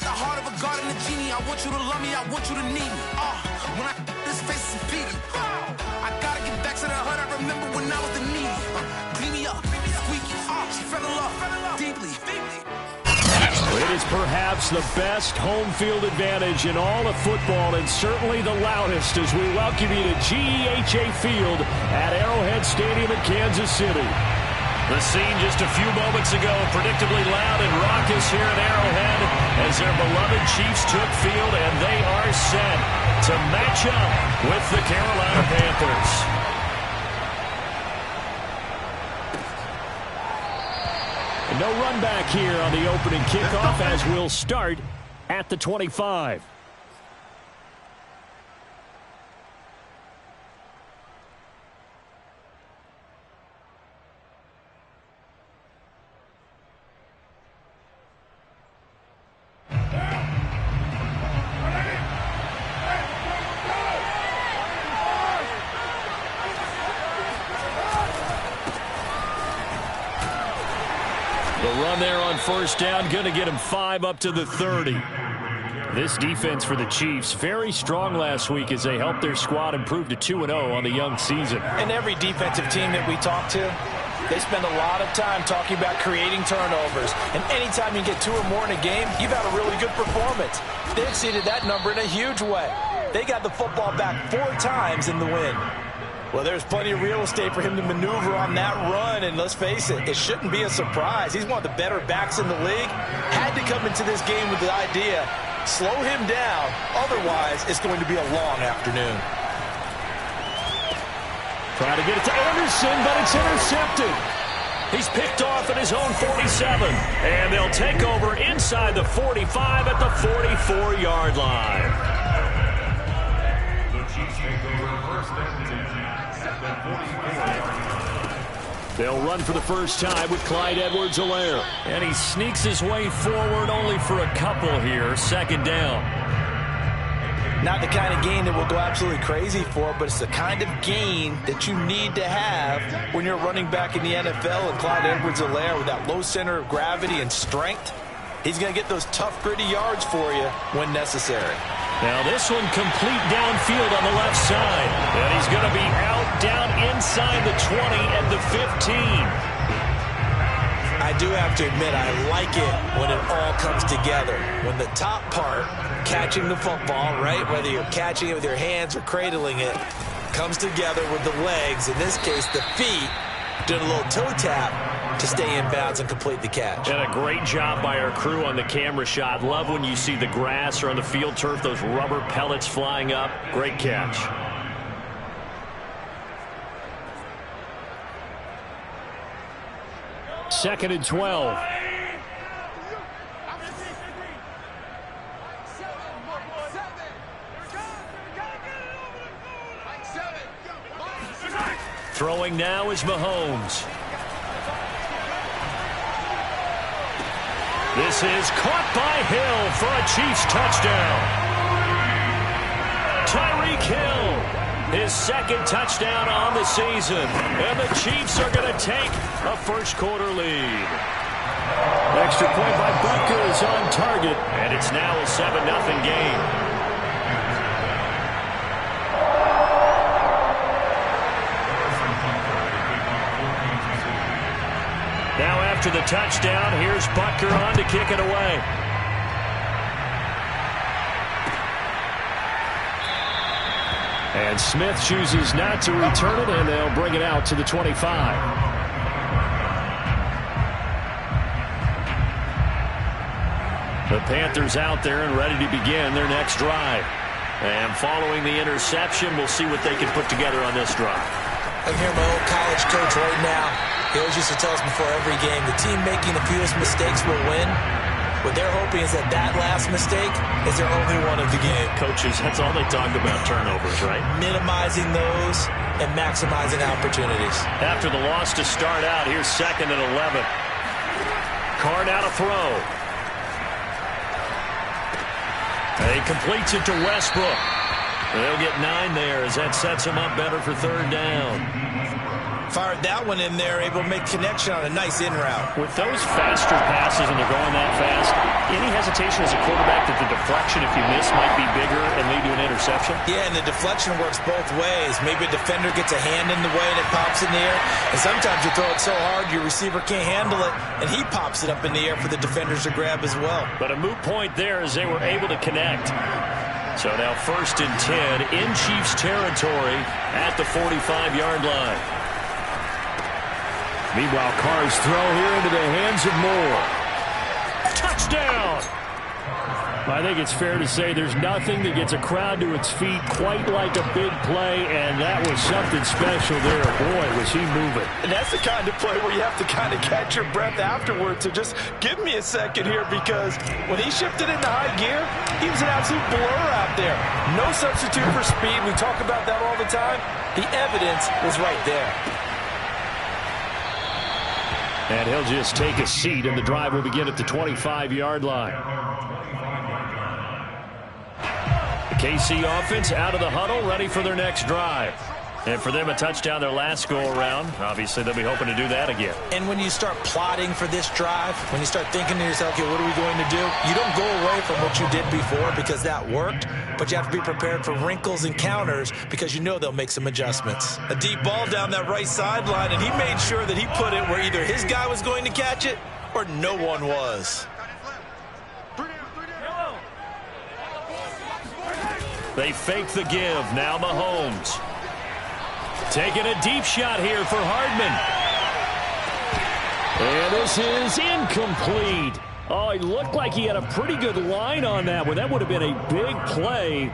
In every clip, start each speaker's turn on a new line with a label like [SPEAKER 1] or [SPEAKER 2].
[SPEAKER 1] The heart of a god and a genie. I want you to love me, I want you to need me. When I this face is beating. I gotta get back to the hood. I remember when I was the needy. Clean me up, squeaky. She fell in love deeply.
[SPEAKER 2] It is perhaps the best home field advantage in all of football, and certainly the loudest, as we welcome you to GEHA Field at Arrowhead Stadium in Kansas City.
[SPEAKER 3] The scene just a few moments ago, predictably loud and raucous here at Arrowhead as their beloved Chiefs took field, and they are set to match up with the Carolina Panthers.
[SPEAKER 2] No run back here on the opening kickoff as we'll start at the 25.
[SPEAKER 3] There on first down, going to get him 5 up to the 30.
[SPEAKER 2] This defense for the Chiefs, very strong last week as they helped their squad improve to 2-0 on the young season.
[SPEAKER 4] And every defensive team that we talk to, they spend a lot of time talking about creating turnovers. And anytime you get 2 or more in a game, you've had a really good performance. They exceeded that number in a huge way. They got the football back 4 times in the win. Well, there's plenty of real estate for him to maneuver on that run, and let's face it, it shouldn't be a surprise. He's one of the better backs in the league. Had to come into this game with the idea, slow him down, otherwise it's going to be a long afternoon.
[SPEAKER 2] Trying to get it to Anderson, but it's intercepted.
[SPEAKER 3] He's picked off at his own 47, and they'll take over inside the 45 at the 44-yard line.
[SPEAKER 2] They'll run for the first time with Clyde Edwards-Helaire.
[SPEAKER 3] And he sneaks his way forward only for a couple here. Second down.
[SPEAKER 4] Not the kind of gain that we'll go absolutely crazy for, but it's the kind of gain that you need to have when you're running back in the NFL. And Clyde Edwards-Helaire, with that low center of gravity and strength, he's going to get those tough, gritty yards for you when necessary.
[SPEAKER 3] Now this one complete downfield on the left side. And he's going to be out down inside the 20 and the 15.
[SPEAKER 4] I do have to admit, I like it when it all comes together. When the top part, catching the football, right, whether you're catching it with your hands or cradling it, comes together with the legs, in this case the feet, doing a little toe tap to stay in bounds and complete the catch.
[SPEAKER 3] And a great job by our crew on the camera shot. Love when you see the grass or on the field turf, those rubber pellets flying up. Great catch.
[SPEAKER 2] Second and 12.
[SPEAKER 3] Throwing now is Mahomes. This is caught by Hill for a Chiefs touchdown. Tyreek Hill, his second touchdown on the season. And the Chiefs are going to take a first-quarter lead.
[SPEAKER 2] Extra point by Butker is on target.
[SPEAKER 3] And it's now a 7-0 game. Now after the touchdown, here's Butker on to kick it away.
[SPEAKER 2] And Smith chooses not to return it, and they'll bring it out to the 25.
[SPEAKER 3] The Panthers out there and ready to begin their next drive. And following the interception, we'll see what they can put together on this drive.
[SPEAKER 4] I'm here, my old college coach right now. He always used to tell us before every game, the team making the fewest mistakes will win. What they're hoping is that that last mistake is their only one of the game.
[SPEAKER 3] Coaches, that's all they talk about, turnovers, right?
[SPEAKER 4] Minimizing those and maximizing opportunities.
[SPEAKER 3] After the loss to start out, here's 2nd and 11. Carr now to throw. He completes it to Westbrook. They'll get 9 there as that sets him up better for 3rd down.
[SPEAKER 4] Fired that one in there, able to make connection on a nice in route.
[SPEAKER 3] With those faster passes and they're going that fast, any hesitation as a quarterback that the deflection, if you miss, might be bigger and lead to an interception?
[SPEAKER 4] Yeah, and the deflection works both ways. Maybe a defender gets a hand in the way and it pops in the air. And sometimes you throw it so hard your receiver can't handle it, and he pops it up in the air for the defenders to grab as well.
[SPEAKER 3] But a moot point there as they were able to connect. So now 1st and 10 in Chiefs territory at the 45-yard line.
[SPEAKER 2] Meanwhile, Carr's throw here into the hands of Moore.
[SPEAKER 3] Touchdown!
[SPEAKER 2] I think it's fair to say there's nothing that gets a crowd to its feet quite like a big play, and that was something special there. Boy, was he moving.
[SPEAKER 4] And that's the kind of play where you have to kind of catch your breath afterwards. So just give me a second here, because when he shifted into high gear, he was an absolute blur out there. No substitute for speed. We talk about that all the time. The evidence was right there.
[SPEAKER 2] And he'll just take a seat, and the drive will begin at the 25-yard line. The KC offense out of the huddle, ready for their next drive. And for them, a touchdown their last go-around. Obviously, they'll be hoping to do that again.
[SPEAKER 4] And when you start plotting for this drive, when you start thinking to yourself, okay, what are we going to do? You don't go away from what you did before because that worked, but you have to be prepared for wrinkles and counters because you know they'll make some adjustments. A deep ball down that right sideline, and he made sure that he put it where either his guy was going to catch it or no one was.
[SPEAKER 3] They fake the give. Now Mahomes. Taking a deep shot here for Hardman.
[SPEAKER 2] And this is incomplete. Oh, it looked like he had a pretty good line on that one. That would have been a big play,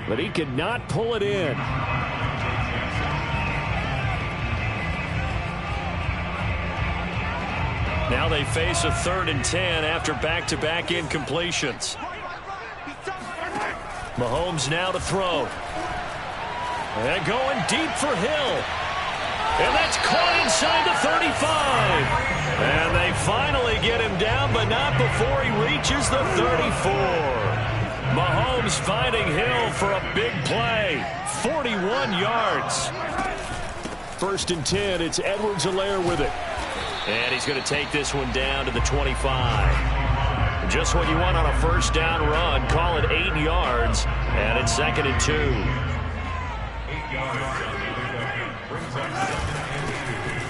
[SPEAKER 2] but he could not pull it in.
[SPEAKER 3] Now they face a 3rd and 10 after back-to-back incompletions. Mahomes now to throw. And going deep for Hill. And that's caught inside the 35. And they finally get him down, but not before he reaches the 34. Mahomes finding Hill for a big play. 41 yards.
[SPEAKER 2] 1st and 10, it's Edwards-Helaire with it.
[SPEAKER 3] And he's going to take this one down to the 25. Just what you want on a 1st down run. Call it 8 yards. And it's 2nd and 2.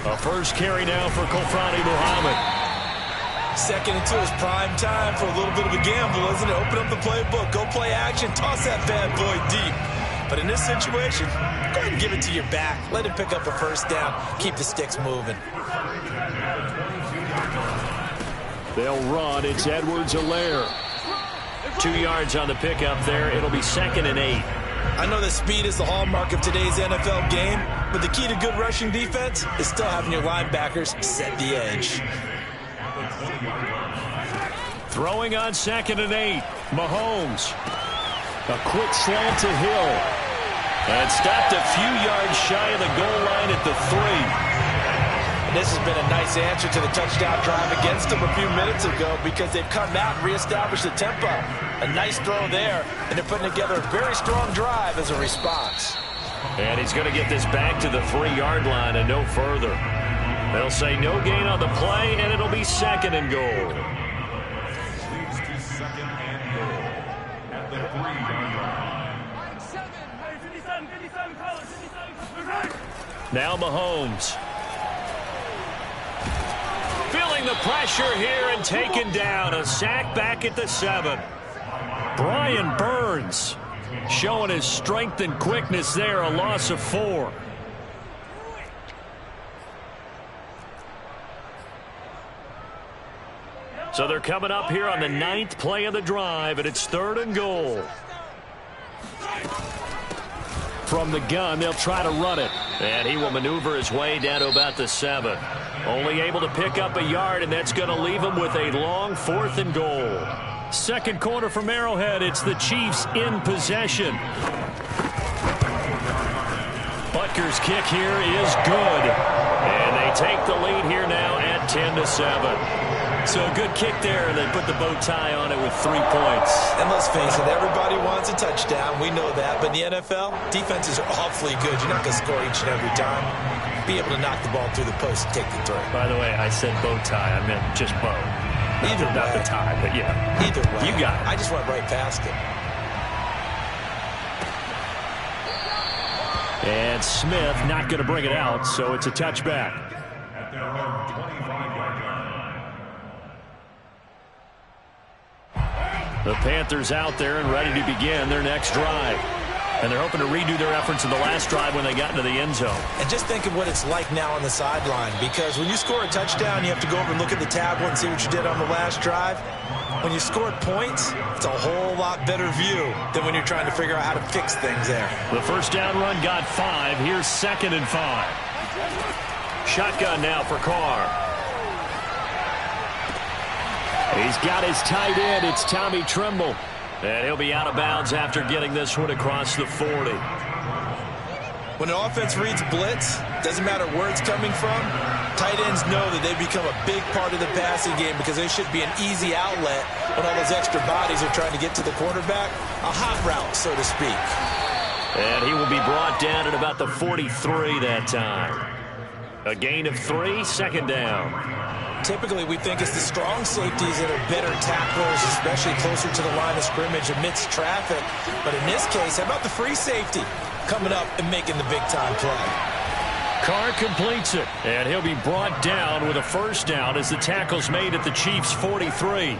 [SPEAKER 3] A first carry now for Kofrani Muhammad.
[SPEAKER 4] 2nd and 2 is prime time for a little bit of a gamble, isn't it? Open up the playbook, go play action, toss that bad boy deep. But in this situation, go ahead and give it to your back. Let him pick up a 1st down. Keep the sticks moving.
[SPEAKER 2] They'll run. It's Edwards-Helaire.
[SPEAKER 3] 2 yards on the pickup there. It'll be 2nd and 8.
[SPEAKER 4] I know that speed is the hallmark of today's NFL game, but the key to good rushing defense is still having your linebackers set the edge.
[SPEAKER 3] Throwing on 2nd and 8. Mahomes.
[SPEAKER 2] A quick slant to Hill.
[SPEAKER 3] And stopped a few yards shy of the goal line at the 3.
[SPEAKER 4] This has been a nice answer to the touchdown drive against them a few minutes ago because they've come out and reestablished the tempo. A nice throw there, and they're putting together a very strong drive as a response.
[SPEAKER 3] And he's going to get this back to the 3-yard line and no further. They'll say no gain on the play, and it'll be 2nd and goal. Now Mahomes. Feeling the pressure here and taken down. A sack back at the 7. Brian Burns showing his strength and quickness there. A loss of 4. So they're coming up here on the 9th play of the drive, and it's 3rd and goal.
[SPEAKER 2] From the gun, they'll try to run it.
[SPEAKER 3] And he will maneuver his way down to about the 7. Only able to pick up a yard, and that's going to leave him with a long 4th and goal. 2nd quarter from Arrowhead. It's the Chiefs in possession. Butker's kick here is good. And they take the lead here now at 10-7. So a good kick there, and they put the bow tie on it with 3 points.
[SPEAKER 4] And let's face it, everybody wants a touchdown. We know that. But in the NFL, defenses are awfully good. You're not going to score each and every time. Be able to knock the ball through the post and take the throw.
[SPEAKER 3] By the way, I said bow tie. I meant just bow.
[SPEAKER 4] Either way.
[SPEAKER 3] Not the tie, but yeah.
[SPEAKER 4] Either way.
[SPEAKER 3] You got it.
[SPEAKER 4] I just went right past it.
[SPEAKER 2] And Smith not going to bring it out, so it's a touchback.
[SPEAKER 3] The Panthers out there and ready to begin their next drive. And they're hoping to redo their efforts in the last drive when they got into the end zone.
[SPEAKER 4] And just think of what it's like now on the sideline, because when you score a touchdown, you have to go over and look at the tablet and see what you did on the last drive. When you scored points, it's a whole lot better view than when you're trying to figure out how to fix things there.
[SPEAKER 3] The first down run got 5. Here's 2nd and 5. Shotgun now for Carr.
[SPEAKER 2] He's got his tight end. It's Tommy Tremble.
[SPEAKER 3] And he'll be out of bounds after getting this one across the 40.
[SPEAKER 4] When an offense reads blitz, doesn't matter where it's coming from, tight ends know that they become a big part of the passing game because they should be an easy outlet when all those extra bodies are trying to get to the quarterback. A hot route, so to speak.
[SPEAKER 3] And he will be brought down at about the 43 that time. A gain of 3, 2nd down.
[SPEAKER 4] Typically, we think it's the strong safeties that are better tacklers, especially closer to the line of scrimmage amidst traffic. But in this case, how about the free safety coming up and making the big-time play?
[SPEAKER 3] Carr completes it, and he'll be brought down with a first down as the tackle's made at the Chiefs' 43.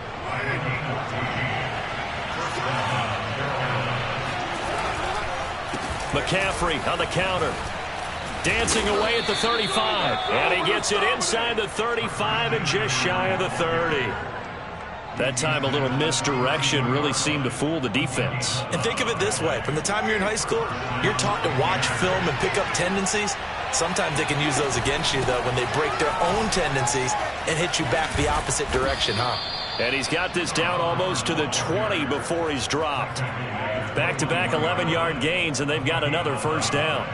[SPEAKER 3] McCaffrey on the counter. Dancing away at the 35. And he gets it inside the 35 and just shy of the 30. That time a little misdirection really seemed to fool the defense.
[SPEAKER 4] And think of it this way. From the time you're in high school, you're taught to watch film and pick up tendencies. Sometimes they can use those against you, though, when they break their own tendencies and hit you back the opposite direction, huh?
[SPEAKER 3] And he's got this down almost to the 20 before he's dropped. Back-to-back 11-yard gains, and they've got another first down.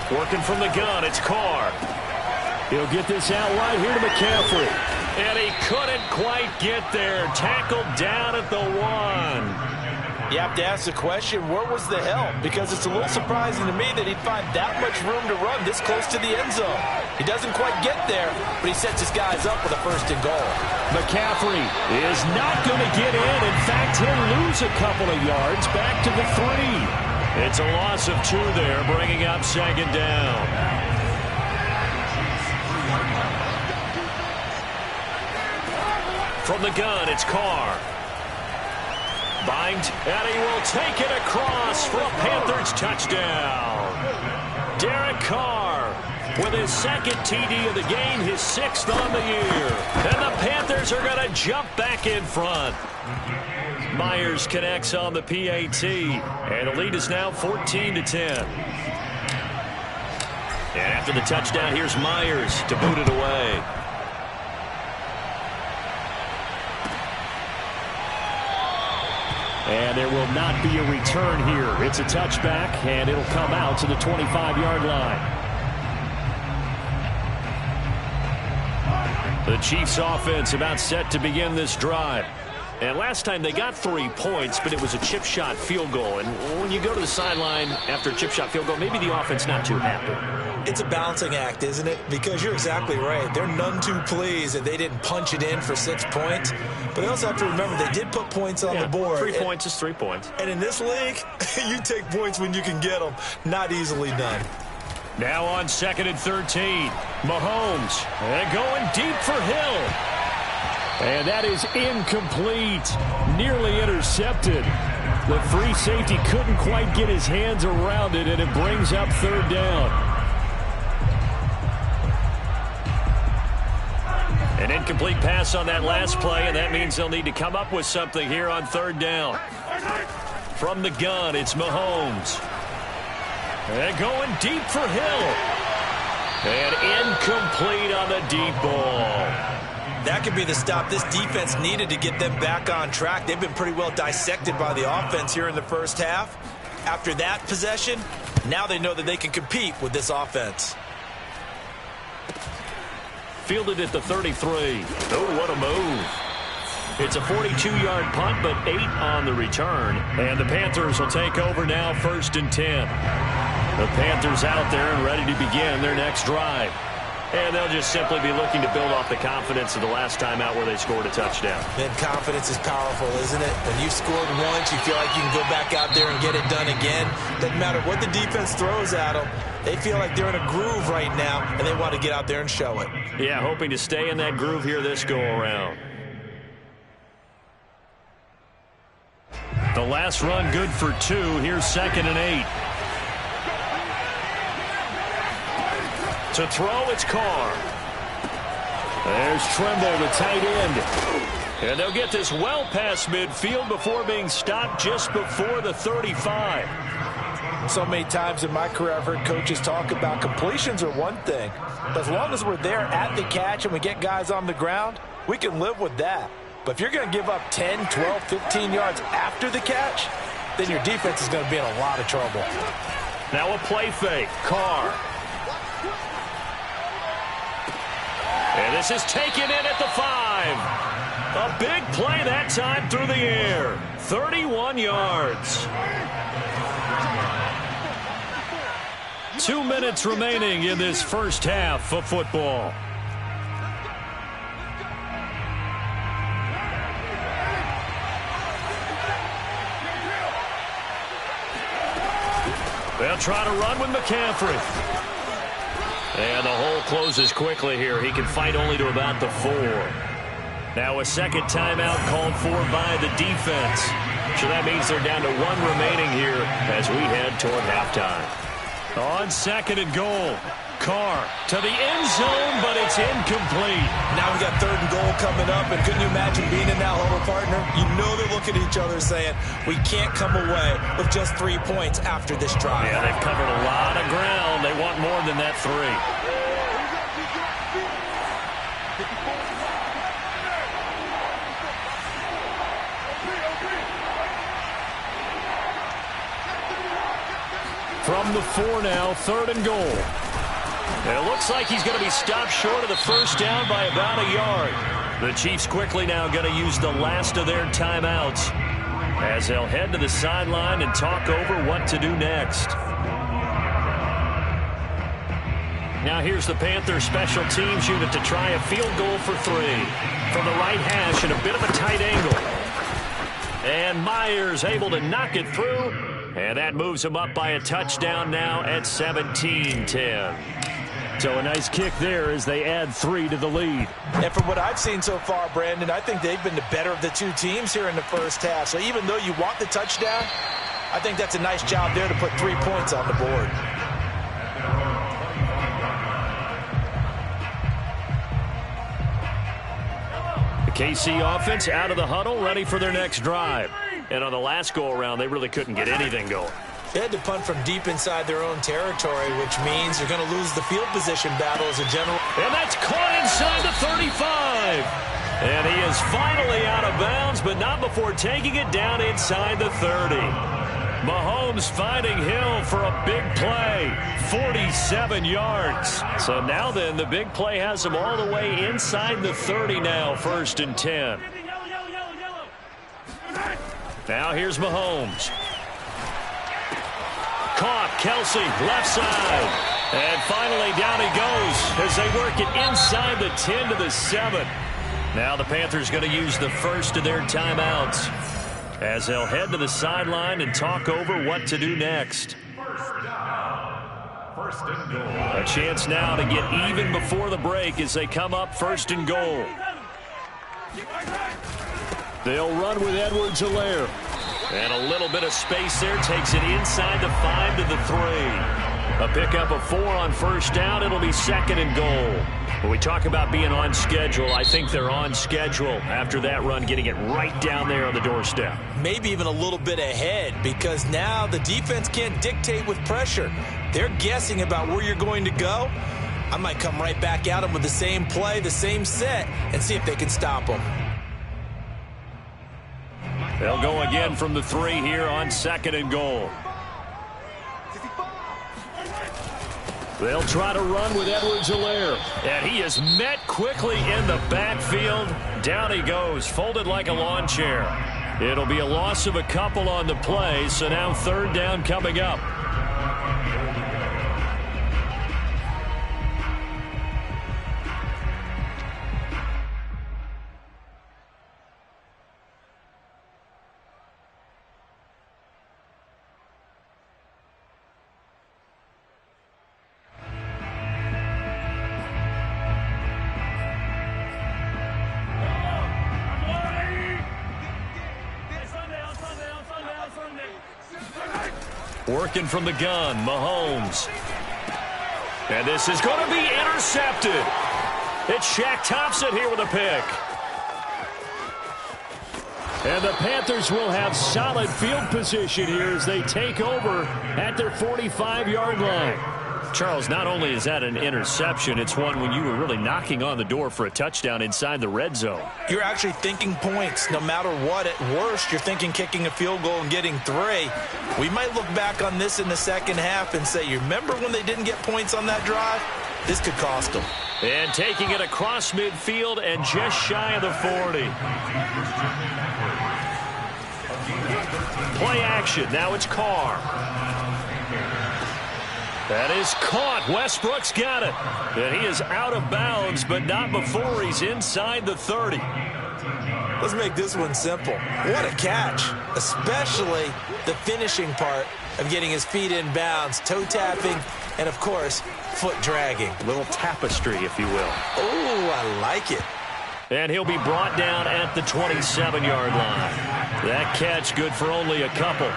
[SPEAKER 3] Working from the gun, it's Carr.
[SPEAKER 2] He'll get this out right here to McCaffrey.
[SPEAKER 3] And he couldn't quite get there. Tackled down at the 1.
[SPEAKER 4] You have to ask the question, where was the help? Because it's a little surprising to me that he'd find that much room to run this close to the end zone. He doesn't quite get there, but he sets his guys up with a 1st and goal.
[SPEAKER 2] McCaffrey is not going to get in. In fact, he'll lose a couple of yards back to the 3.
[SPEAKER 3] It's a loss of 2 there, bringing up 2nd down. From the gun, it's Carr. Bind, and he will take it across for a Panthers touchdown. Derek Carr with his 2nd TD of the game, his 6th on the year. And the Panthers are going to jump back in front. Myers connects on the PAT, and the lead is now 14-10. And after the touchdown, here's Myers to boot it away.
[SPEAKER 2] And there will not be a return here. It's a touchback, and it'll come out to the 25-yard line.
[SPEAKER 3] The Chiefs offense about set to begin this drive. And last time they got 3 points, but it was a chip shot field goal. And when you go to the sideline after a chip shot field goal, maybe the offense not too happy.
[SPEAKER 4] It's a balancing act, isn't it? Because you're exactly right. They're none too pleased that they didn't punch it in for 6 points. But they also have to remember they did put points on the board.
[SPEAKER 3] 3 points is 3 points.
[SPEAKER 4] And in this league, you take points when you can get them. Not easily done.
[SPEAKER 3] Now on 2nd and 13. Mahomes. And going deep for Hill.
[SPEAKER 2] And that is incomplete. Nearly intercepted. The free safety couldn't quite get his hands around it, and it brings up 3rd down.
[SPEAKER 3] An incomplete pass on that last play, and that means they'll need to come up with something here on 3rd down. From the gun, it's Mahomes. And going deep for Hill. And incomplete on the deep ball.
[SPEAKER 4] That could be the stop this defense needed to get them back on track. They've been pretty well dissected by the offense here in the first half. After that possession, Now they know that they can compete with this offense.
[SPEAKER 3] Fielded at the 33. Oh, what a move. It's a 42-yard punt, but 8 on the return. And the Panthers will take over now, 1st and 10. The Panthers out there and ready to begin their next drive. And they'll just simply be looking to build off the confidence of the last time out where they scored a touchdown.
[SPEAKER 4] And confidence is powerful, isn't it? When you've scored once, you feel like you can go back out there and get it done again. Doesn't matter what the defense throws at them. They feel like they're in a groove right now, and they want to get out there and show it.
[SPEAKER 3] Yeah, hoping to stay in that groove here this go-around. The last run good for 2. Here's 2nd and 8. To throw, it's Carr. There's Trimble, the tight end. And they'll get this well past midfield before being stopped just before the 35.
[SPEAKER 4] So many times in my career I've heard coaches talk about completions are one thing. But as long as we're there at the catch and we get guys on the ground, we can live with that. But if you're going to give up 10, 12, 15 yards after the catch, then your defense is going to be in a lot of trouble.
[SPEAKER 3] Now a play fake. Carr. And this is taken in at the 5. A big play that time through the air. 31 yards. 2 minutes remaining in this first half of football. They'll try to run with McCaffrey. And the hole closes quickly here. He can fight only to about the 4. Now a second timeout called for by the defense. So that means they're down to 1 remaining here as we head toward halftime. On 2nd and goal. Carr to the end zone, but it's incomplete.
[SPEAKER 4] Now we got 3rd and goal coming up, and couldn't you imagine being in that huddle, partner? You know they're looking at each other saying, we can't come away with just 3 points after this drive.
[SPEAKER 3] Yeah, they've covered a lot of ground. They want more than that 3. From the 4 now, 3rd and goal. And it looks like he's going to be stopped short of the first down by about a yard. The Chiefs quickly now going to use the last of their timeouts as they'll head to the sideline and talk over what to do next. Now here's the Panthers special teams unit to try a field goal for 3. From the right hash and a bit of a tight angle. And Myers able to knock it through. And that moves him up by a touchdown now at 17-10. So a nice kick there as they add 3 to the lead.
[SPEAKER 4] And from what I've seen so far, Brandon, I think they've been the better of the 2 teams here in the first half. So even though you want the touchdown, I think that's a nice job there to put 3 points on the board.
[SPEAKER 3] The KC offense out of the huddle, ready for their next drive. And on the last go-around, they really couldn't get anything going.
[SPEAKER 4] They had to punt from deep inside their own territory, which means you're going to lose the field position battle as a general.
[SPEAKER 3] And that's caught inside the 35. And he is finally out of bounds, but not before taking it down inside the 30. Mahomes finding Hill for a big play. 47 yards. So now then, the big play has him all the way inside the 30 now, 1st and 10. Now here's Mahomes. Caught, Kelsey, left side. And finally down he goes as they work it inside the 10 to the 7. Now the Panthers going to use the first of their timeouts as they'll head to the sideline and talk over what to do next. A chance now to get even before the break as they come up 1st and goal. They'll run with Edwards-Helaire. And a little bit of space there takes it inside the 5 to the 3. A pickup of 4 on first down. It'll be 2nd and goal. When we talk about being on schedule, I think they're on schedule after that run, getting it right down there on the doorstep.
[SPEAKER 4] Maybe even a little bit ahead, because now the defense can't dictate with pressure. They're guessing about where you're going to go. I might come right back at them with the same play, the same set, and see if they can stop them.
[SPEAKER 3] They'll go again from the 3 here on 2nd and goal.
[SPEAKER 2] They'll try to run with Edwards-Helaire.
[SPEAKER 3] And he is met quickly in the backfield. Down he goes, folded like a lawn chair. It'll be a loss of a couple on the play, so now third down coming up. Working from the gun, Mahomes. And this is going to be intercepted. It's Shaq Thompson here with a pick.
[SPEAKER 2] And the Panthers will have solid field position here as they take over at their 45-yard line.
[SPEAKER 3] Charles, not only is that an interception, it's one when you were really knocking on the door for a touchdown inside the red zone.
[SPEAKER 4] You're actually thinking points. No matter what, at worst, you're thinking kicking a field goal and getting 3. We might look back on this in the second half and say, you remember when they didn't get points on that drive? This could cost them.
[SPEAKER 3] And taking it across midfield and just shy of the 40. Play action. Now it's Carr. That is caught. Westbrook's got it. And he is out of bounds, but not before he's inside the 30.
[SPEAKER 4] Let's make this one simple. What a catch, especially the finishing part of getting his feet in bounds, toe tapping, and, of course, foot dragging.
[SPEAKER 3] A little tapestry, if you will.
[SPEAKER 4] Oh, I like it.
[SPEAKER 3] And he'll be brought down at the 27-yard line. That catch good for only a couple.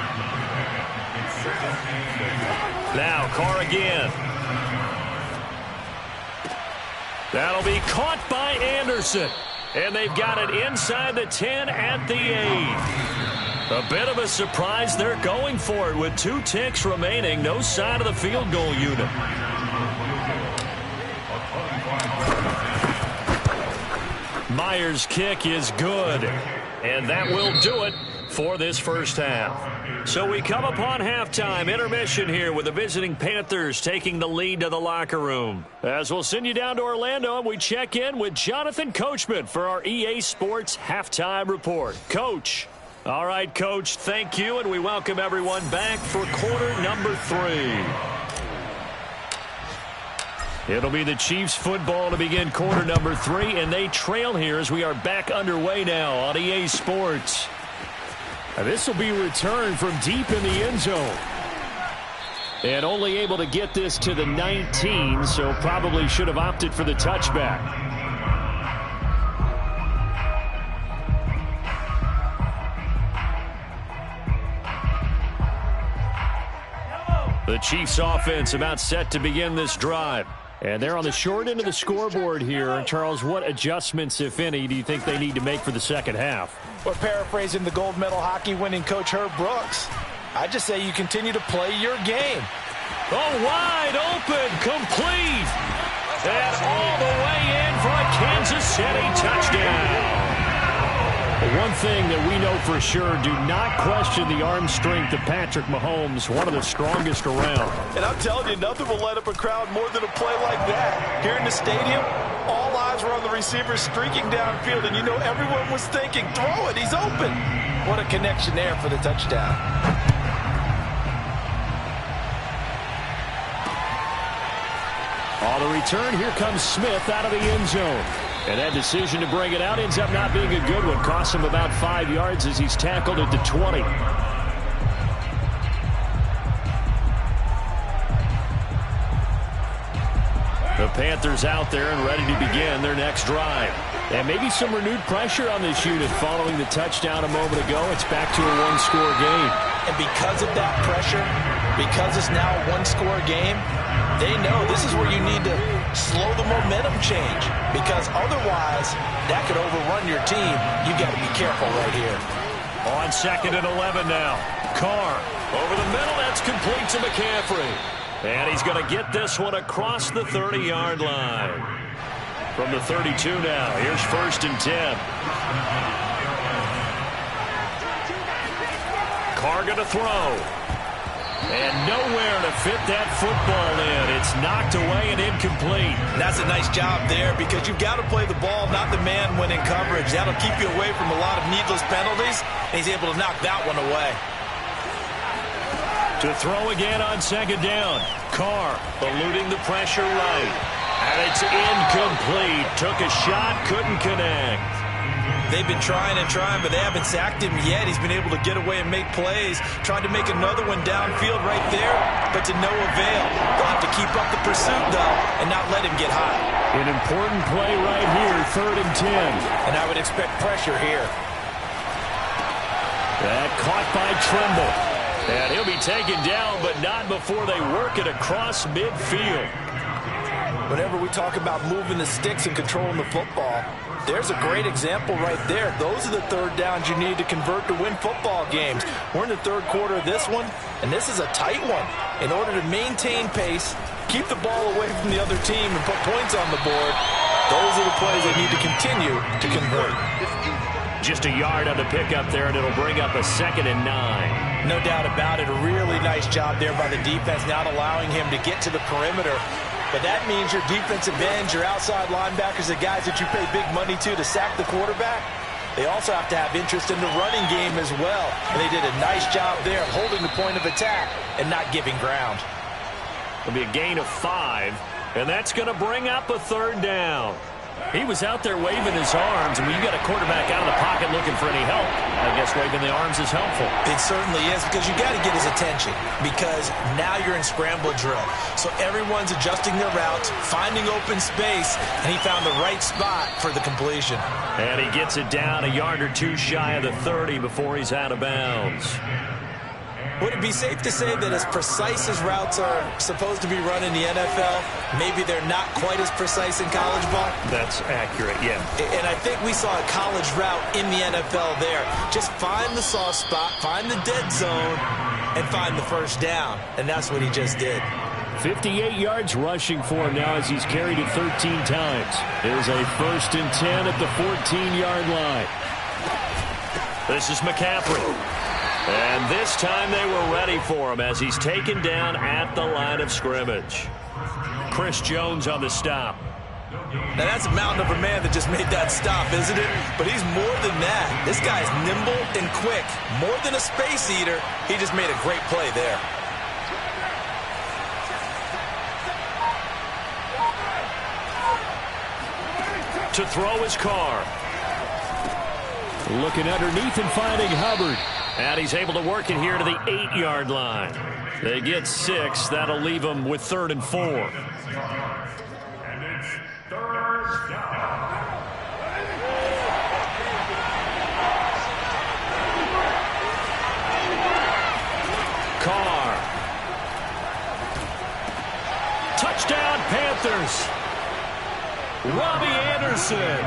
[SPEAKER 3] Now, Carr again. That'll be caught by Anderson. And they've got it inside the 10 at the 8. A bit of a surprise. They're going for it with 2 ticks remaining. No sign of the field goal unit. Myers' kick is good. And that will do it for this first half. So we come upon halftime intermission here with the visiting Panthers taking the lead to the locker room. As we'll send you down to Orlando and we check in with Jonathan Coachman for our EA Sports Halftime Report. Coach. All right, Coach, thank you, and we welcome everyone back for quarter number 3. It'll be the Chiefs football to begin quarter number 3, and they trail here as we are back underway now on EA Sports.
[SPEAKER 2] And this will be returned from deep in the end zone. And only able to get this to the 19, so probably should have opted for the touchback.
[SPEAKER 3] The Chiefs offense about set to begin this drive.
[SPEAKER 2] And they're on the short end of the scoreboard here. Charles, what adjustments, if any, do you think they need to make for the second half?
[SPEAKER 4] Or paraphrasing the gold medal hockey winning coach Herb Brooks, I just say you continue to play your game.
[SPEAKER 3] Oh, wide open, complete. And all the way in for a Kansas City touchdown.
[SPEAKER 2] One thing that we know for sure, do not question the arm strength of Patrick Mahomes, one of the strongest around.
[SPEAKER 4] And I'm telling you, nothing will light up a crowd more than a play like that. Here in the stadium, all eyes were on the receiver streaking downfield, and you know everyone was thinking, throw it, he's open. What a connection there for the touchdown.
[SPEAKER 2] On the return, here comes Smith out of the end zone. And that decision to bring it out ends up not being a good one. Costs him about 5 yards as he's tackled at the 20.
[SPEAKER 3] The Panthers out there and ready to begin their next drive.
[SPEAKER 2] And maybe some renewed pressure on this unit following the touchdown a moment ago. It's back to a one-score game.
[SPEAKER 4] And because of that pressure, because it's now a one-score game, they know this is where you need to slow the momentum change, because otherwise that could overrun your team. You got to be careful right here.
[SPEAKER 3] On 2nd and 11 now. Carr over the middle. That's complete to McCaffrey. And he's going to get this one across the 30-yard line. From the 32 now. Here's 1st and 10. Carr going to throw. And nowhere to fit that football in. It's knocked away and incomplete.
[SPEAKER 4] That's a nice job there because you've got to play the ball, not the man when in coverage. That'll keep you away from a lot of needless penalties. And he's able to knock that one away.
[SPEAKER 3] To throw again on second down. Carr eluding the pressure right. And it's incomplete. Took a shot, couldn't connect.
[SPEAKER 4] They've been trying and trying, but they haven't sacked him yet. He's been able to get away and make plays. Tried to make another one downfield right there, but to no avail. They'll have to keep up the pursuit, though, and not let him get high.
[SPEAKER 2] An important play right here, 3rd and 10.
[SPEAKER 4] And I would expect pressure here.
[SPEAKER 2] That caught by Trimble.
[SPEAKER 3] And he'll be taken down, but not before they work it across midfield.
[SPEAKER 4] Whenever we talk about moving the sticks and controlling the football, there's a great example right there. Those are the third downs you need to convert to win football games. We're in the third quarter of this one, and this is a tight one. In order to maintain pace, keep the ball away from the other team, and put points on the board, those are the plays they need to continue to convert.
[SPEAKER 3] Just a yard on the pickup there, and it'll bring up a 2nd and 9.
[SPEAKER 4] No doubt about it. A really nice job there by the defense, not allowing him to get to the perimeter. But that means your defensive ends, your outside linebackers, the guys that you pay big money to sack the quarterback, they also have to have interest in the running game as well. And they did a nice job there of holding the point of attack and not giving ground.
[SPEAKER 3] It'll be a gain of 5, and that's going to bring up a 3rd down. He was out there waving his arms, and when you got a quarterback out of the pocket looking for any help, I guess waving the arms is helpful.
[SPEAKER 4] It certainly is, because you got to get his attention, because now you're in scramble drill. So everyone's adjusting their routes, finding open space, and he found the right spot for the completion.
[SPEAKER 3] And he gets it down a yard or two shy of the 30 before he's out of bounds.
[SPEAKER 4] Would it be safe to say that as precise as routes are supposed to be run in the NFL, maybe they're not quite as precise in college ball?
[SPEAKER 3] That's accurate, yeah.
[SPEAKER 4] And I think we saw a college route in the NFL there. Just find the soft spot, find the dead zone, and find the first down. And that's what he just did.
[SPEAKER 2] 58 yards rushing for him now as he's carried it 13 times. There's a 1st and 10 at the 14-yard line.
[SPEAKER 3] This is McCaffrey. And this time they were ready for him as he's taken down at the line of scrimmage. Chris Jones on the stop.
[SPEAKER 4] Now that's a mountain of a man that just made that stop, isn't it? But he's more than that. This guy's nimble and quick. More than a space eater, he just made a great play there.
[SPEAKER 3] To throw his Carr.
[SPEAKER 2] Looking underneath and finding Hubbard.
[SPEAKER 3] And he's able to work it here to the 8-yard line. They get 6. That'll leave them with 3rd and 4.
[SPEAKER 5] And it's 3rd down.
[SPEAKER 3] Carr. Touchdown, Panthers. Robbie Anderson.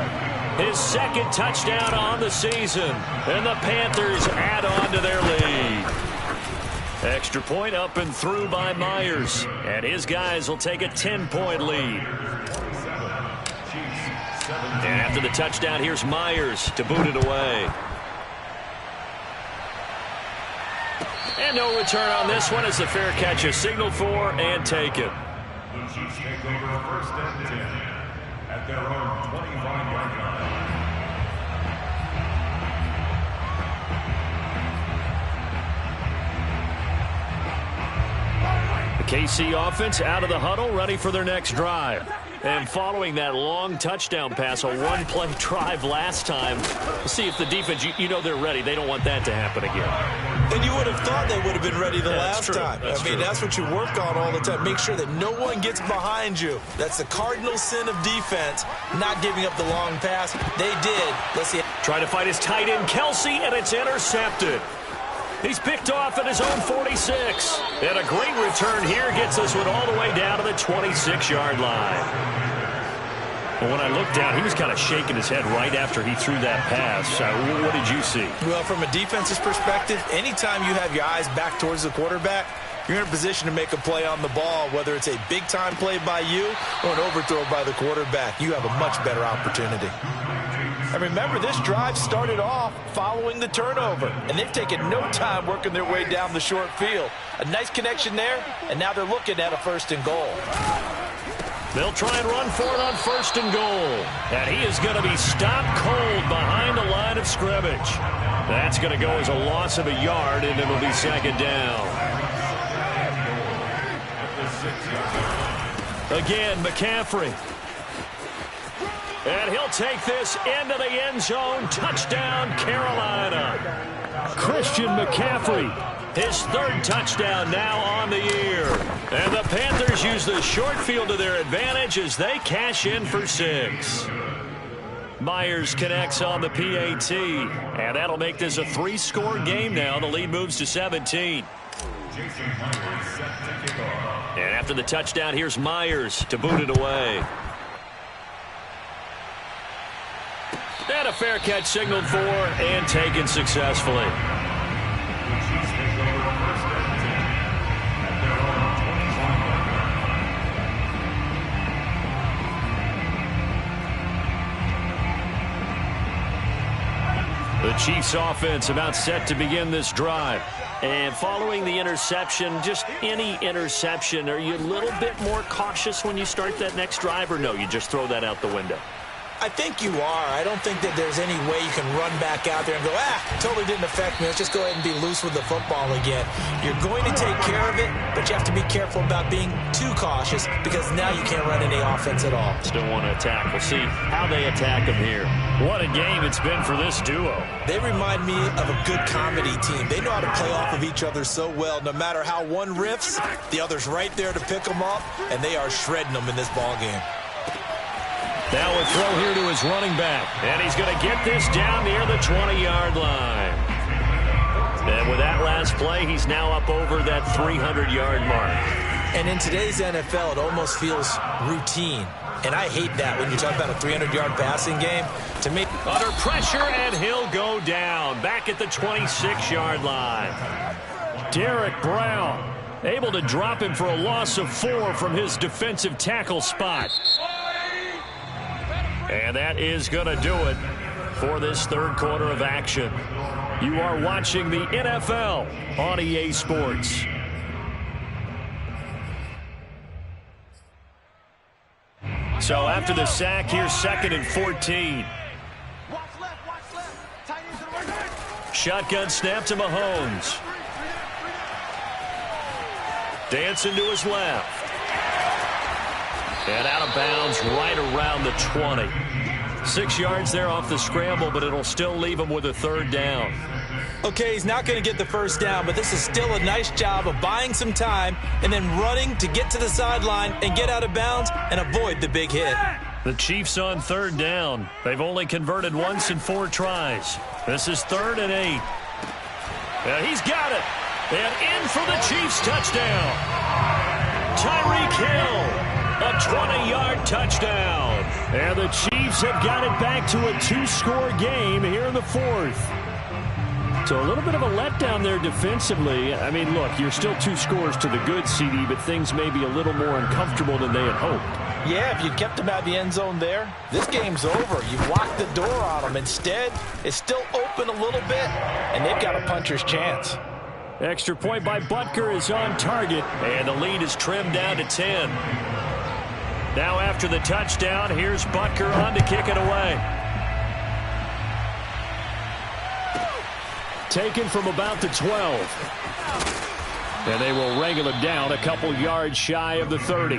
[SPEAKER 3] His 2nd touchdown on the season. And the Panthers add on to their lead. Extra point up and through by Myers. And his guys will take a 10-point lead. And after the touchdown, here's Myers to boot it away. And no return on this one as the fair catch is signaled for and taken.
[SPEAKER 5] The Chiefs take over 1st and 10 at their own 25-yard line.
[SPEAKER 3] KC offense out of the huddle, ready for their next drive. And following that long touchdown pass, a one-play drive last time, we'll see if the defense, you know they're ready. They don't want that to happen again.
[SPEAKER 4] And you would have thought they would have been ready the last time.
[SPEAKER 3] That's true.
[SPEAKER 4] That's what you work on all the time. Make sure that no one gets behind you. That's the cardinal sin of defense, not giving up the long pass. They did. Let's see.
[SPEAKER 3] Trying to fight his tight end, Kelsey, and it's intercepted. He's picked off at his own 46. And a great return here gets this one all the way down to the 26-yard line. Well, when I looked down, he was kind of shaking his head right after he threw that pass. What did you see?
[SPEAKER 4] Well, from a defense's perspective, anytime you have your eyes back towards the quarterback, you're in a position to make a play on the ball, whether it's a big-time play by you or an overthrow by the quarterback. You have a much better opportunity. And remember, this drive started off following the turnover, and they've taken no time working their way down the short field. A nice connection there, and now they're looking at a 1st and goal.
[SPEAKER 3] They'll try and run for it on 1st and goal. And he is going to be stopped cold behind the line of scrimmage. That's going to go as a loss of a yard, and it'll be 2nd down. Again, McCaffrey. And he'll take this into the end zone. Touchdown, Carolina. Christian McCaffrey, his 3rd touchdown now on the year. And the Panthers use the short field to their advantage as they cash in for 6. Myers connects on the PAT. And that'll make this a 3-score game now. The lead moves to 17. And after the touchdown, here's Myers to boot it away. And a fair catch signaled for and taken successfully. The Chiefs offense about set to begin this drive. And following the interception, just any interception, are you a little bit more cautious when you start that next drive, or no, you just throw that out the window?
[SPEAKER 4] I think you are. I don't think that there's any way you can run back out there and go, totally didn't affect me. Let's just go ahead and be loose with the football again. You're going to take care of it, but you have to be careful about being too cautious because now you can't run any offense at all.
[SPEAKER 3] Still want to attack. We'll see how they attack them here. What a game it's been for this duo.
[SPEAKER 4] They remind me of a good comedy team. They know how to play off of each other so well. No matter how one riffs, the other's right there to pick them up, and they are shredding them in this ball game.
[SPEAKER 3] Now a throw here to his running back. And he's going to get this down near the 20-yard line. And with that last play, he's now up over that 300-yard mark.
[SPEAKER 4] And in today's NFL, it almost feels routine. And I hate that when you talk about a 300-yard passing game. To me,
[SPEAKER 3] under pressure, and he'll go down. Back at the 26-yard line. Derek Brown able to drop him for a loss of 4 from his defensive tackle spot. And that is going to do it for this 3rd quarter of action. You are watching the NFL on EA Sports. So after the sack, here's 2nd and 14. Shotgun snap to Mahomes. Dancing to his left. And out of bounds right around the 20. 6 yards there off the scramble, but it'll still leave him with a 3rd down.
[SPEAKER 4] Okay, he's not going to get the 1st down, but this is still a nice job of buying some time and then running to get to the sideline and get out of bounds and avoid the big hit.
[SPEAKER 3] The Chiefs on 3rd down. They've only converted once in 4 tries. This is 3rd and 8. And he's got it. And in for the Chiefs touchdown. Tyreek Hill. A 20-yard touchdown. And the Chiefs have got it back to a 2-score game here in the 4th. So a little bit of a letdown there defensively. I mean, look, you're still 2 scores to the good, CD, but things may be a little more uncomfortable than they had hoped.
[SPEAKER 4] Yeah, if you kept them out of the end zone there, this game's over. You've locked the door on them. Instead, it's still open a little bit, and they've got a puncher's chance.
[SPEAKER 3] Extra point by Butker is on target, and the lead is trimmed down to 10. Now after the touchdown, here's Butker on to kick it away. Taken from about the 12. And they will wrangle him down a couple yards shy of the 30.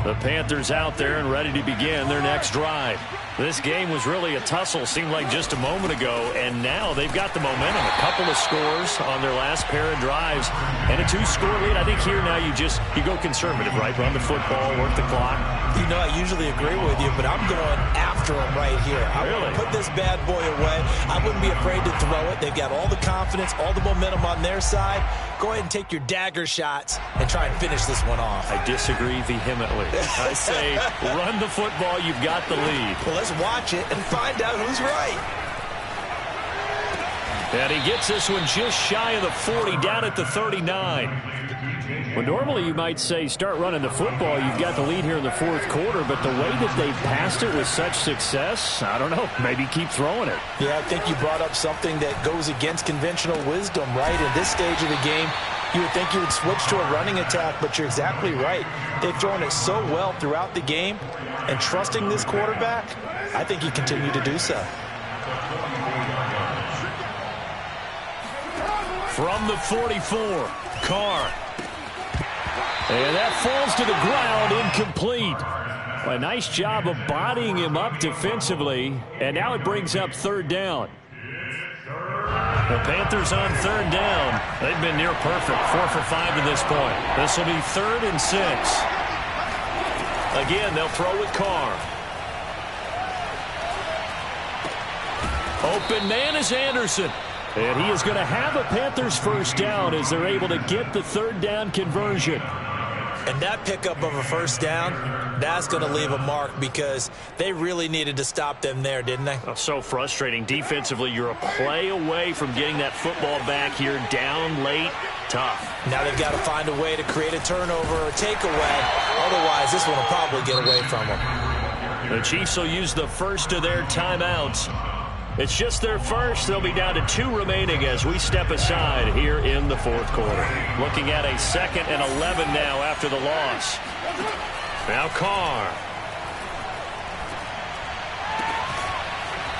[SPEAKER 3] The Panthers out there and ready to begin their next drive. This game was really a tussle, seemed like just a moment ago, and now they've got the momentum. A couple of scores on their last pair of drives, and a 2-score lead. I think here now you go conservative, right? Run the football, work the clock.
[SPEAKER 4] You know, I usually agree with you, but I'm going after him right here. I want to put this bad boy away. I wouldn't be afraid to throw it. They've got all the confidence, all the momentum on their side. Go ahead and take your dagger shots and try and finish this one off.
[SPEAKER 3] I disagree vehemently. I say run the football. You've got the lead.
[SPEAKER 4] Well, let's watch it and find out who's right.
[SPEAKER 3] And he gets this one just shy of the 40, down at the 39.
[SPEAKER 2] Well, normally you might say start running the football. You've got the lead here in the fourth quarter, but the way that they've passed it with such success, I don't know, maybe keep throwing it.
[SPEAKER 4] Yeah, I think you brought up something that goes against conventional wisdom, right? In this stage of the game, you would think you would switch to a running attack, but you're exactly right. They've thrown it so well throughout the game, and trusting this quarterback, I think you continue to do so.
[SPEAKER 3] From the 44, Carr. And that falls to the ground, incomplete.
[SPEAKER 2] A nice job of bodying him up defensively, and now it brings up third down.
[SPEAKER 3] The Panthers on third down. They've been near perfect, 4 for 5 to this point. This will be 3rd and 6. Again, they'll throw with Carr.
[SPEAKER 2] Open man is Anderson. And he is going to have a Panthers first down as they're able to get the third down conversion.
[SPEAKER 4] And that pickup of a first down, that's going to leave a mark because they really needed to stop them there, didn't they?
[SPEAKER 3] Oh, so frustrating. Defensively, you're a play away from getting that football back here, down late, tough.
[SPEAKER 4] Now they've got to find a way to create a turnover or a takeaway. Otherwise, this one will probably get away from them.
[SPEAKER 3] The Chiefs will use the first of their timeouts. It's just their first. They'll be down to 2 remaining as we step aside here in the fourth quarter. Looking at a 2nd and 11 now after the loss. Now Carr.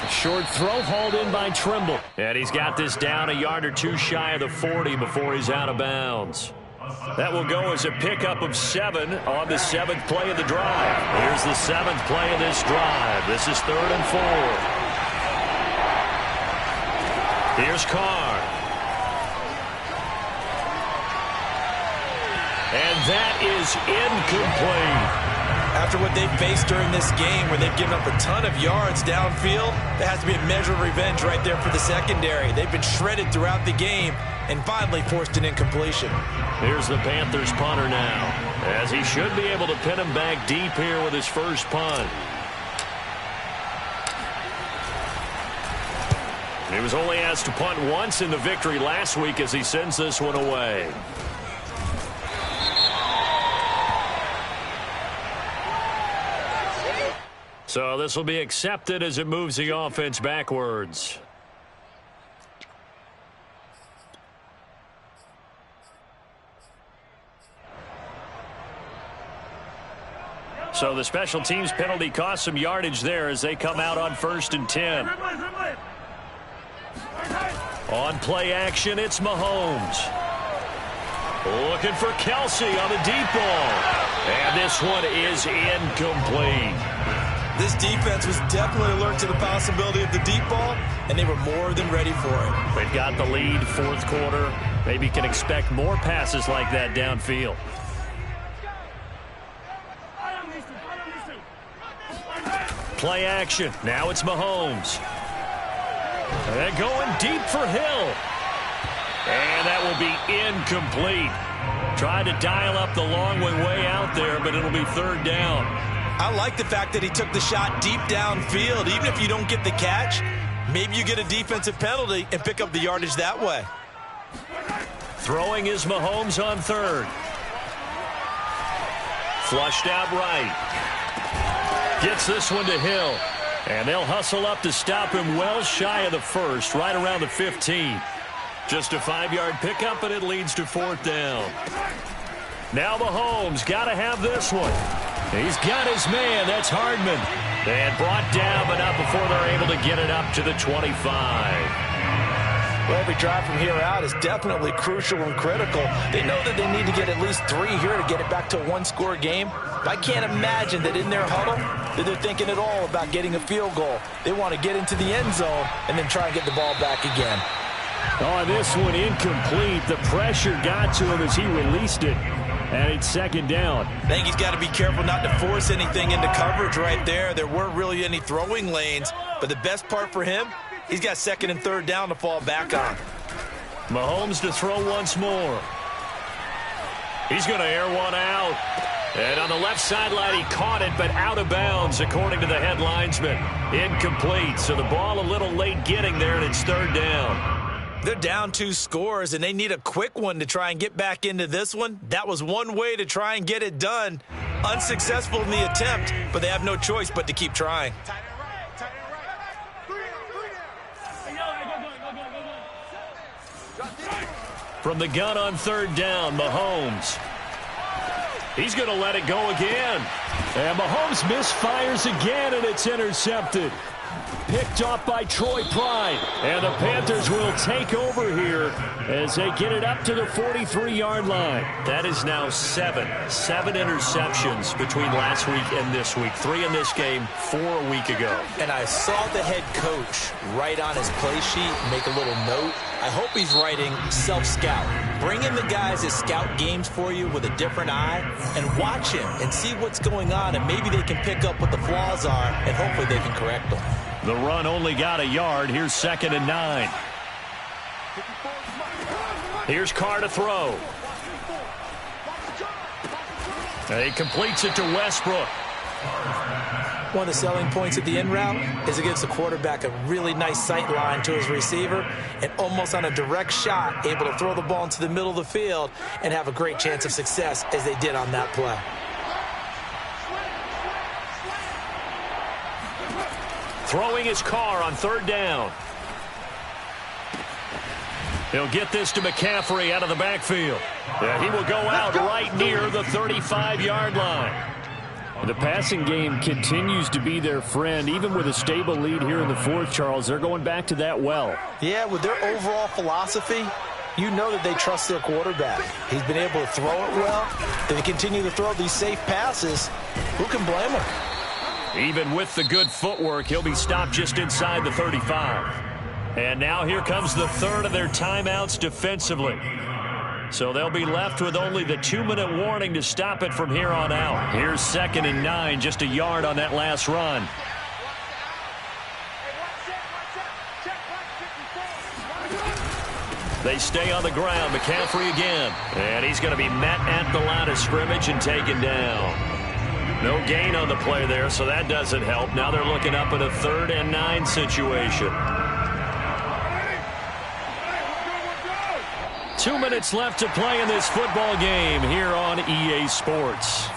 [SPEAKER 2] A short throw hauled in by Trimble.
[SPEAKER 3] And he's got this down a yard or 2 shy of the 40 before he's out of bounds. That will go as a pickup of 7 on the 7th play of the drive. Here's the 7th play of this drive. This is 3rd and 4. Here's Carr. And that is incomplete.
[SPEAKER 4] After what they've faced during this game where they've given up a ton of yards downfield, there has to be a measure of revenge right there for the secondary. They've been shredded throughout the game and finally forced an incompletion.
[SPEAKER 3] Here's the Panthers punter now, as he should be able to pin him back deep here with his first punt. He was only asked to punt once in the victory last week as he sends this one away. So this will be accepted as it moves the offense backwards. So the special teams penalty cost some yardage there as they come out on 1st and 10. On play action, it's Mahomes. Looking for Kelsey on the deep ball. And this one is incomplete.
[SPEAKER 4] This defense was definitely alert to the possibility of the deep ball, and they were more than ready for it.
[SPEAKER 3] They've got the lead, 4th quarter. Maybe can expect more passes like that downfield. Play action. Now it's Mahomes. And going deep for Hill. And that will be incomplete. Tried to dial up the long way out there, but it'll be 3rd down.
[SPEAKER 4] I like the fact that he took the shot deep downfield. Even if you don't get the catch, maybe you get a defensive penalty and pick up the yardage that way.
[SPEAKER 3] Throwing is Mahomes on 3rd. Flushed out right. Gets this one to Hill. And they'll hustle up to stop him well shy of the 1st, right around the 15. Just a 5-yard pickup, and it leads to 4th down. Now Mahomes got to have this one. He's got his man. That's Hardman. And brought down, but not before they're able to get it up to the 25.
[SPEAKER 4] Well, every drive from here out is definitely crucial and critical. They know that they need to get at least 3 here to get it back to a 1-score game. But I can't imagine that in their huddle that they're thinking at all about getting a field goal. They want to get into the end zone and then try and get the ball back again.
[SPEAKER 2] Oh, this one incomplete. The pressure got to him as he released it. And it's 2nd down.
[SPEAKER 4] I think he's got to be careful not to force anything into coverage right there. There weren't really any throwing lanes. But the best part for him, he's got 2nd and 3rd down to fall back on.
[SPEAKER 3] Mahomes to throw once more. He's going to air one out. And on the left sideline, he caught it, but out of bounds, according to the head linesman. Incomplete, so the ball a little late getting there, and it's 3rd down.
[SPEAKER 4] They're down 2 scores, and they need a quick one to try and get back into this one. That was one way to try and get it done. Unsuccessful in the attempt, but they have no choice but to keep trying.
[SPEAKER 2] From the gun on 3rd down, Mahomes. He's going to let it go again. And Mahomes misfires again, and it's intercepted. Picked off by Troy Pride. And the Panthers will take over here as they get it up to the 43-yard line.
[SPEAKER 3] That is now 7 interceptions between last week and this week. 3 in this game, 4 a week ago.
[SPEAKER 4] And I saw the head coach write on his play sheet, make a little note. I hope he's writing self-scout. Bring in the guys that scout games for you with a different eye and watch him and see what's going on, and maybe they can pick up what the flaws are, and hopefully they can correct them.
[SPEAKER 2] The run only got a yard. Here's 2nd and 9. Here's Carr to throw. He completes it to Westbrook.
[SPEAKER 4] One of the selling points at the end route is it gives the quarterback a really nice sight line to his receiver, and almost on a direct shot, able to throw the ball into the middle of the field and have a great chance of success as they did on that play.
[SPEAKER 2] Throwing his Carr on 3rd down. He'll get this to McCaffrey out of the backfield. Yeah, he will go out right near the 35-yard line. The passing game continues to be their friend. Even with a stable lead here in the 4th, Charles, they're going back to that well.
[SPEAKER 4] Yeah, with their overall philosophy, you know that they trust their quarterback. He's been able to throw it well. They continue to throw these safe passes. Who can blame him?
[SPEAKER 2] Even with the good footwork, he'll be stopped just inside the 35. And now here comes the 3rd of their timeouts defensively. So they'll be left with only the 2-minute warning to stop it from here on out. Here's 2nd and 9, just a yard on that last run. They stay on the ground. McCaffrey again. And he's going to be met at the line of scrimmage and taken down. No gain on the play there, so that doesn't help. Now they're looking up at a 3rd and 9 situation. 2 minutes left to play in this football game here on EA Sports.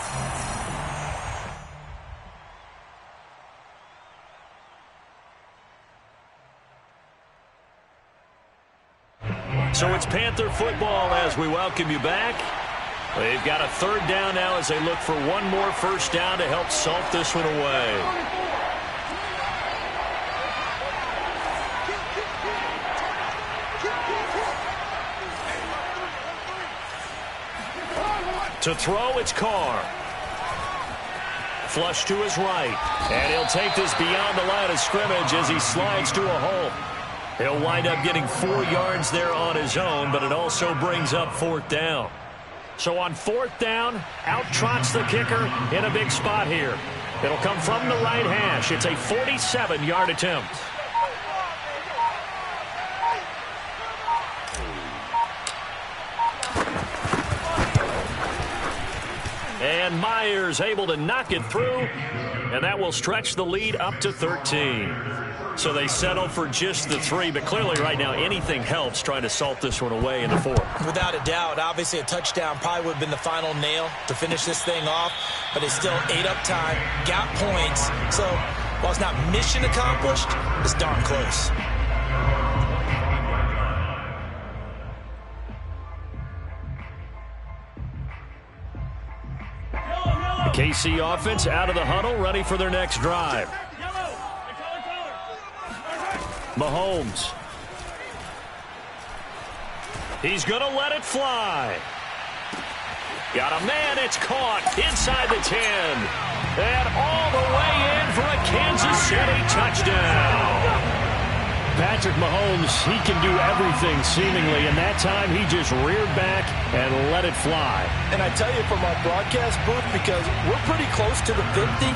[SPEAKER 2] So it's Panther football as we welcome you back. They've got a 3rd down now as they look for one more 1st down to help salt this one away. To throw, it's Carr. Flush to his right. And he'll take this beyond the line of scrimmage as he slides to a hole. He'll wind up getting 4 yards there on his own, but it also brings up 4th down. So on 4th down, out trots the kicker in a big spot here. It'll come from the right hash. It's a 47-yard attempt. And Myers able to knock it through, and that will stretch the lead up to 13. So they settle for just the 3, but clearly right now anything helps trying to salt this one away in the 4th.
[SPEAKER 4] Without a doubt, obviously a touchdown probably would have been the final nail to finish this thing off, but it's still ate up time, got points. So while it's not mission accomplished, it's darn close.
[SPEAKER 2] The KC offense out of the huddle, ready for their next drive. Mahomes. He's going to let it fly. Got a man, it's caught inside the 10. And all the way in for a Kansas City touchdown. Patrick Mahomes, he can do everything seemingly, and that time he just reared back and let it fly.
[SPEAKER 4] And I tell you from our broadcast booth, because we're pretty close to the 50,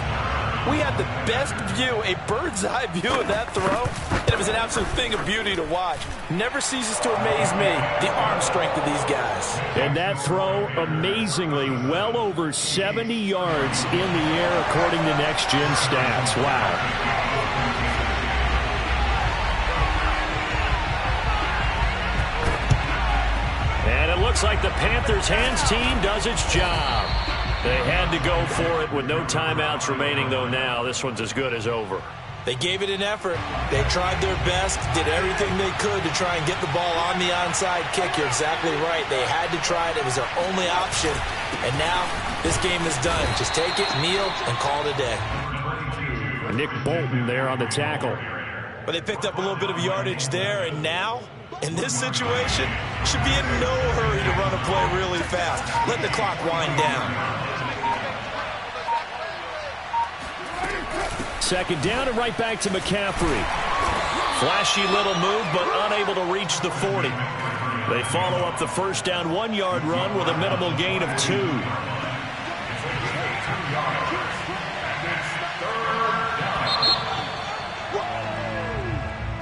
[SPEAKER 4] we had the best view, a bird's eye view of that throw, and it was an absolute thing of beauty to watch. Never ceases to amaze me, the arm strength of these guys.
[SPEAKER 2] And that throw, amazingly, well over 70 yards in the air according to Next Gen Stats. Wow.
[SPEAKER 3] looks like the Panthers' hands team does its job. They had to go for it with no timeouts remaining, though now this one's as good as over.
[SPEAKER 4] They gave it an effort. They tried their best, did everything they could to try and get the ball on the onside kick. You're exactly right. They had to try it. It was their only option. And now this game is done. Just take it, kneel, and call it a day.
[SPEAKER 2] Nick Bolton there on the tackle.
[SPEAKER 4] But they picked up a little bit of yardage there, and now, in this situation, should be in no hurry to run a play really fast. Let the clock wind down.
[SPEAKER 2] Second down and right back to McCaffrey.
[SPEAKER 3] Flashy little move, but unable to reach the 40. They follow up the first down 1-yard run with a minimal gain of 2.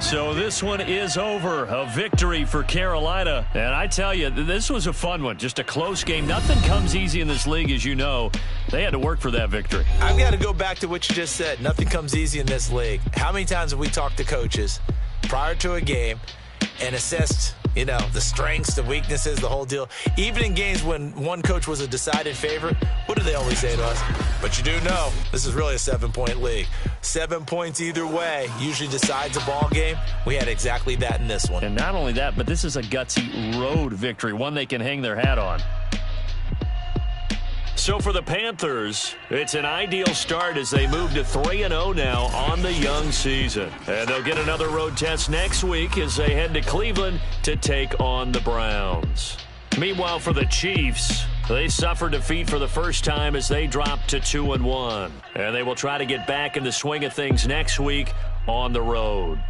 [SPEAKER 3] So this one is over. A victory for Carolina. And I tell you, this was a fun one. Just a close game. Nothing comes easy in this league, as you know. They had to work for that victory.
[SPEAKER 4] I've got to go back to what you just said. Nothing comes easy in this league. How many times have we talked to coaches prior to a game and assessed, you know, the strengths, the weaknesses, the whole deal? Even in games when one coach was a decided favorite, what do they always say to us? But you do know this is really a 7-point league. 7 points either way usually decides a ball game. We had exactly that in this one.
[SPEAKER 3] And not only that, but this is a gutsy road victory, one they can hang their hat on. So for the Panthers, it's an ideal start as they move to 3-0 now on the young season. And they'll get another road test next week as they head to Cleveland to take on the Browns. Meanwhile, for the Chiefs, they suffered defeat for the first time as they dropped to 2-1. And they will try to get back in the swing of things next week on the road.